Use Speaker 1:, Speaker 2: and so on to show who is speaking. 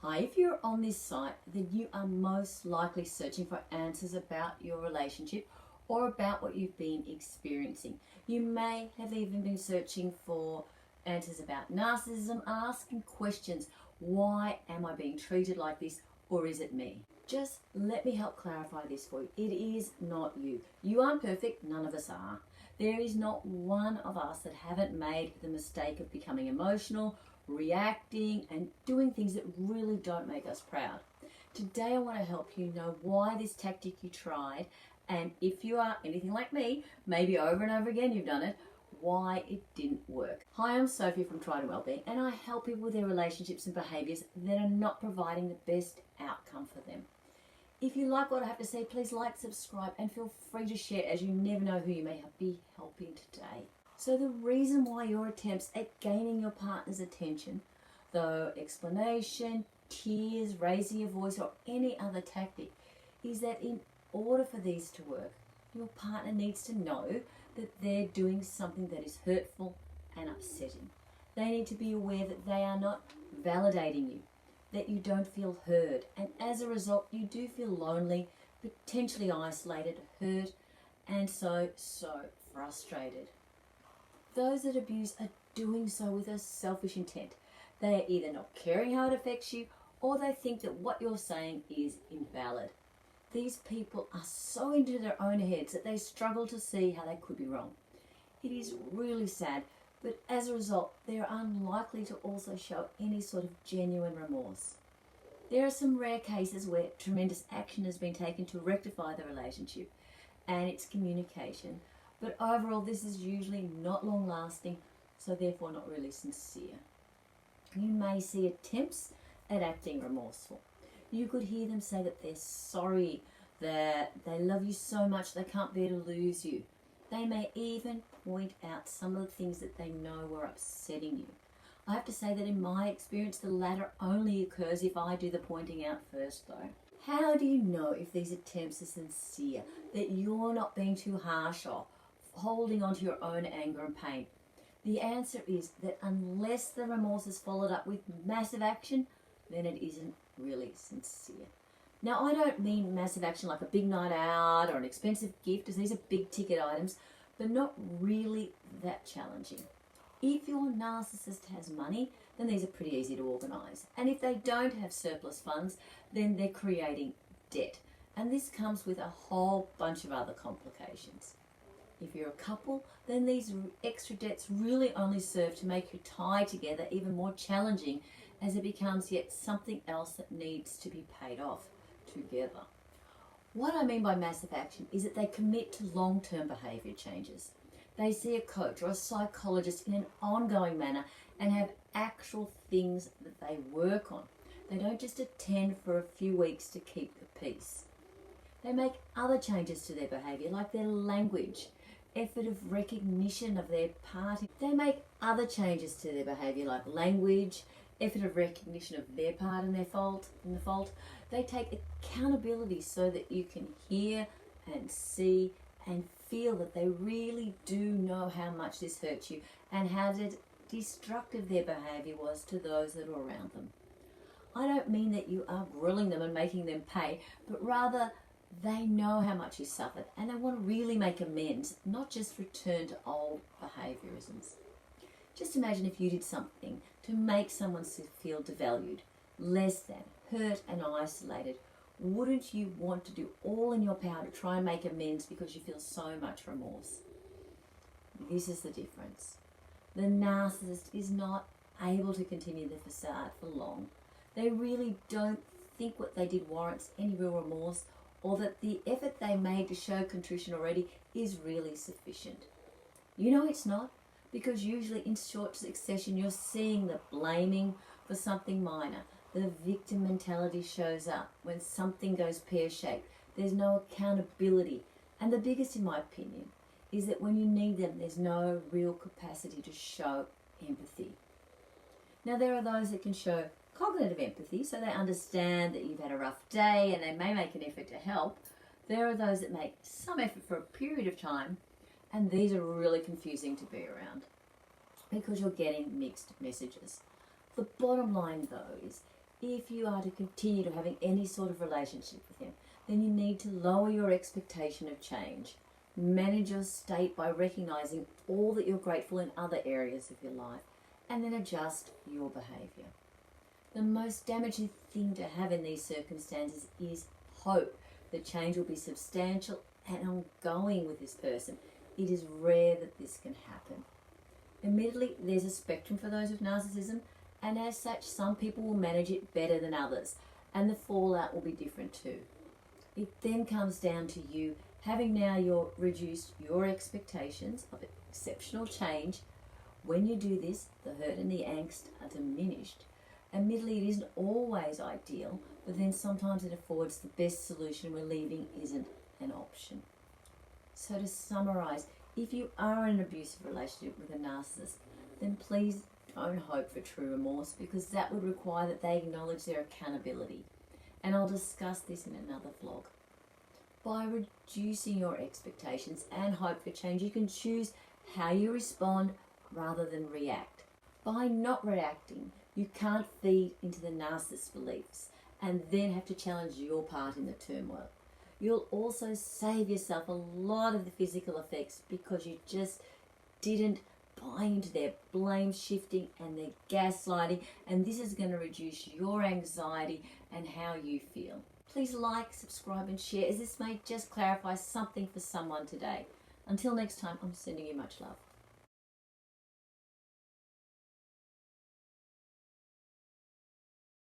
Speaker 1: Hi, if you're on this site, then you are most likely searching for answers about your relationship or about what you've been experiencing. You may have even been searching for answers about narcissism, asking questions. Why am I being treated like this, or is it me? Just let me help clarify this for you. It is not you. You aren't perfect, none of us are. There is not one of us that haven't made the mistake of becoming emotional, reacting and doing things that really don't make us proud. Today I want to help you know why this tactic you tried, and if you are anything like me, maybe over and over again you've done it, why it didn't work. Hi, I'm Sophie from Wellbeing, and I help people with their relationships and behaviours that are not providing the best outcome for them. If you like what I have to say, please like, subscribe and feel free to share, as you never know who you may be helping today. So the reason why your attempts at gaining your partner's attention, though explanation, tears, raising your voice or any other tactic, is that in order for these to work, your partner needs to know that they're doing something that is hurtful and upsetting. They need to be aware that they are not validating you, that you don't feel heard, and as a result you do feel lonely, potentially isolated, hurt, and so frustrated. Those that abuse are doing so with a selfish intent. They are either not caring how it affects you, or they think that what you're saying is invalid. These people are so into their own heads that they struggle to see how they could be wrong. It is really sad, but as a result, they are unlikely to also show any sort of genuine remorse. There are some rare cases where tremendous action has been taken to rectify the relationship and its communication, but overall this is usually not long lasting, so therefore not really sincere. You may see attempts at acting remorseful. You could hear them say that they're sorry, that they love you so much they can't bear to lose you. They may even point out some of the things that they know were upsetting you. I have to say that in my experience the latter only occurs if I do the pointing out first though. How do you know if these attempts are sincere, that you're not being too harsh or holding on to your own anger and pain? The answer is that unless the remorse is followed up with massive action, then it isn't really sincere. Now, I don't mean massive action like a big night out or an expensive gift, as these are big ticket items, but not really that challenging. If your narcissist has money, then these are pretty easy to organise. And if they don't have surplus funds, then they're creating debt. And this comes with a whole bunch of other complications. If you're a couple, then these extra debts really only serve to make your tie together even more challenging, as it becomes yet something else that needs to be paid off together. What I mean by massive action is that they commit to long-term behaviour changes. They see a coach or a psychologist in an ongoing manner and have actual things that they work on. They don't just attend for a few weeks to keep the peace. They make other changes to their behaviour, like their language, effort of recognition of their part. They make other changes to their behaviour, like language, effort of recognition of their part in the fault. They take accountability so that you can hear and see and feel that they really do know how much this hurts you and how destructive their behaviour was to those that are around them. I don't mean that you are grilling them and making them pay, but rather they know how much you suffered and they want to really make amends, not just return to old behaviourisms. Just imagine if you did something to make someone feel devalued, less than, hurt and isolated. Wouldn't you want to do all in your power to try and make amends because you feel so much remorse? This is the difference. The narcissist is not able to continue the facade for long. They really don't think what they did warrants any real remorse, or that the effort they made to show contrition already is really sufficient. You know it's not, because usually in short succession you're seeing the blaming for something minor. The victim mentality shows up when something goes pear-shaped. There's no accountability. And the biggest, in my opinion, is that when you need them, there's no real capacity to show empathy. Now, there are those that can show cognitive empathy, so they understand that you've had a rough day and they may make an effort to help. There are those that make some effort for a period of time, and these are really confusing to be around because you're getting mixed messages. The bottom line, though, is if you are to continue to having any sort of relationship with him, then you need to lower your expectation of change. Manage your state by recognizing all that you're grateful in other areas of your life, and then adjust your behavior. The most damaging thing to have in these circumstances is hope that change will be substantial and ongoing with this person. It is rare that this can happen. Admittedly, there's a spectrum for those with narcissism, and as such, some people will manage it better than others, and the fallout will be different too. It then comes down to you having now reduced your expectations of exceptional change. When you do this, the hurt and the angst are diminished. Admittedly, it isn't always ideal, but then sometimes it affords the best solution where leaving isn't an option. So to summarise, if you are in an abusive relationship with a narcissist, then please don't hope for true remorse, because that would require that they acknowledge their accountability. And I'll discuss this in another vlog. By reducing your expectations and hope for change, you can choose how you respond rather than react. By not reacting, you can't feed into the narcissist's beliefs and then have to challenge your part in the turmoil. You'll also save yourself a lot of the physical effects because you just didn't buy into their blame shifting and their gaslighting, and this is going to reduce your anxiety and how you feel. Please like, subscribe and share, as this may just clarify something for someone today. Until next time, I'm sending you much love.